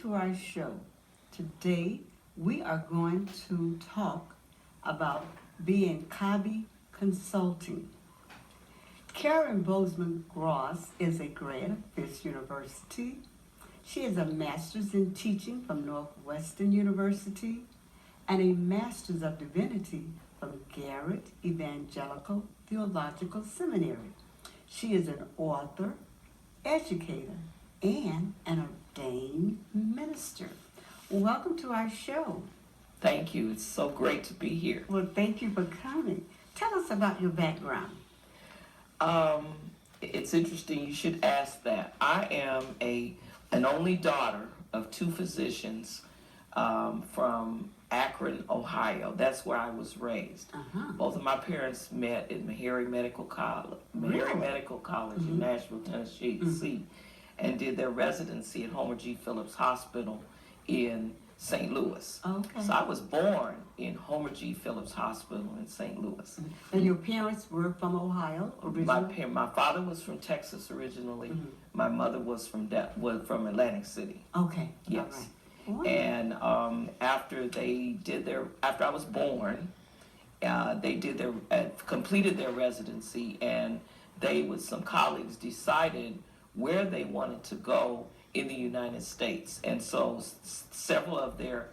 to our show. Today we are going to talk about Binkabi Consulting. Karen Bozeman Gross is a grad of Fisk University. She is a master's in teaching from Northwestern University and a master's of divinity from Garrett Evangelical Theological Seminary. She is an author, educator, and an ordained minister. Welcome to our show. Thank you. It's so great to be here. Well, thank you for coming. Tell us about your background. It's interesting you should ask that. I am an only daughter of two physicians from Akron, Ohio. That's where I was raised. Both of my parents met at Meharry Medical College, in Nashville, Tennessee, and did their residency at Homer G. Phillips Hospital in St. Louis. Okay. So I was born in Homer G. Phillips Hospital in St. Louis. And your parents were from Ohio originally? My father was from Texas originally. My mother was from Atlantic City. Okay. Yes. All right. And after I was born, they completed their residency, and they, with some colleagues, decided where they wanted to go in the United States. And so several of their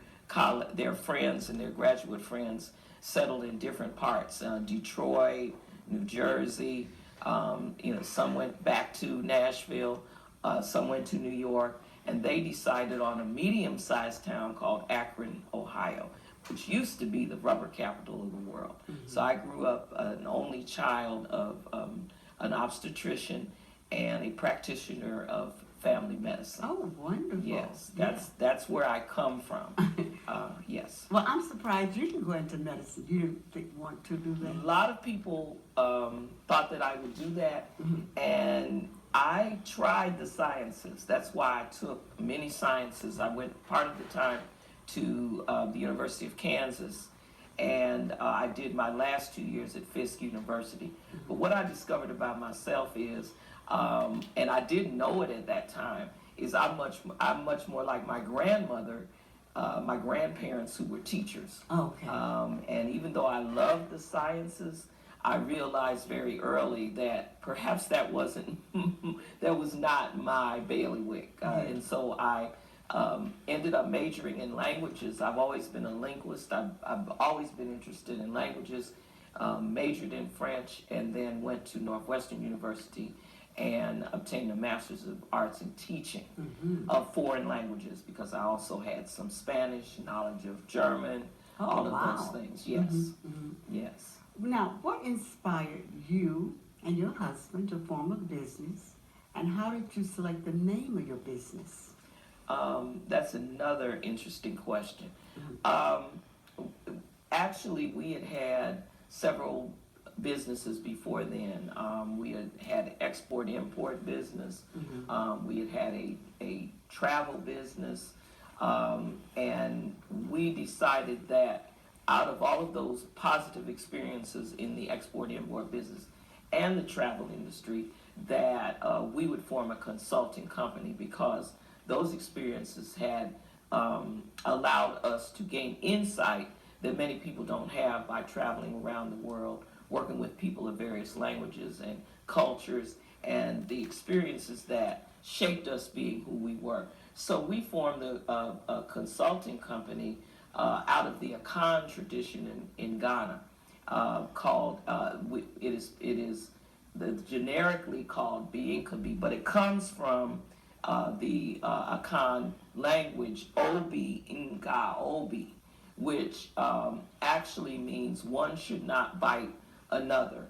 friends and their graduate friends settled in different parts, Detroit, New Jersey, some went back to Nashville, some went to New York, and they decided on a medium-sized town called Akron, Ohio, which used to be the rubber capital of the world. So I grew up an only child of an obstetrician and a practitioner of family medicine. Oh, wonderful. Yes, that's where I come from. Yes. Well, I'm surprised you didn't go into medicine. You didn't want to do that? A lot of people thought that I would do that, and I tried the sciences. That's why I took many sciences. I went part of the time to the University of Kansas, and I did my last 2 years at Fisk University. But what I discovered about myself is, and I didn't know it at that time, is I'm much more like my grandmother, my grandparents who were teachers. Okay. And even though I loved the sciences, I realized very early that perhaps that was not my bailiwick. And so I ended up majoring in languages. I've always been a linguist. I've always been interested in languages. Majored in French, and then went to Northwestern University and obtained a Master's of Arts in Teaching of foreign languages, because I also had some Spanish, knowledge of German, all of those things. Yes. Yes. Now, what inspired you and your husband to form a business, and how did you select the name of your business? That's another interesting question. Actually, we had several businesses before then. We had an export-import business. We had a travel business. And we decided that out of all of those positive experiences in the export-import business and the travel industry, that we would form a consulting company, because those experiences had allowed us to gain insight that many people don't have by traveling around the world, working with people of various languages and cultures, and the experiences that shaped us being who we were. So we formed a consulting company out of the Akan tradition in Ghana, called it is generically called Binkabi, but it comes from the Akan language Obi Nga Obi, which actually means one should not bite another.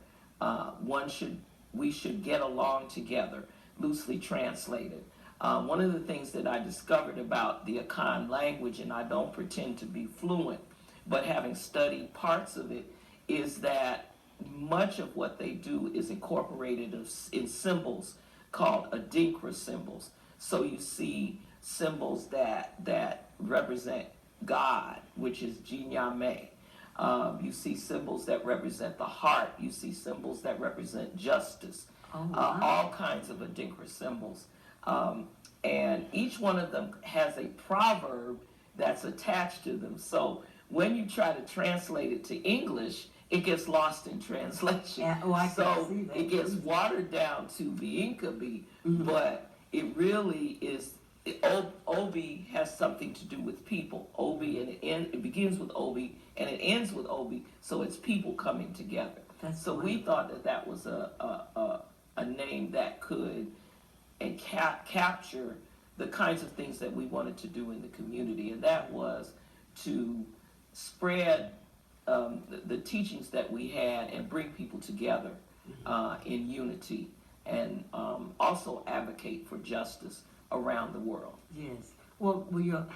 We should get along together, loosely translated. One of the things that I discovered about the Akan language, and I don't pretend to be fluent, but having studied parts of it, is that much of what they do is incorporated in symbols called adinkra symbols. So you see symbols that represent God, which is Jinyame. You see symbols that represent the heart. You see symbols that represent justice. All kinds of adinkra symbols. and each one of them has a proverb that's attached to them. So when you try to translate it to English, it gets lost in translation. Yeah, oh, I can So see that. it gets watered down to Binkabi, but it really is. Obi has something to do with people. Obi, and it begins with Obi and it ends with Obi, so it's people coming together. That's So we thought that that was a name that could and capture the kinds of things that we wanted to do in the community, and that was to spread the teachings that we had and bring people together in unity, and also advocate for justice around the world. Yes. Well, your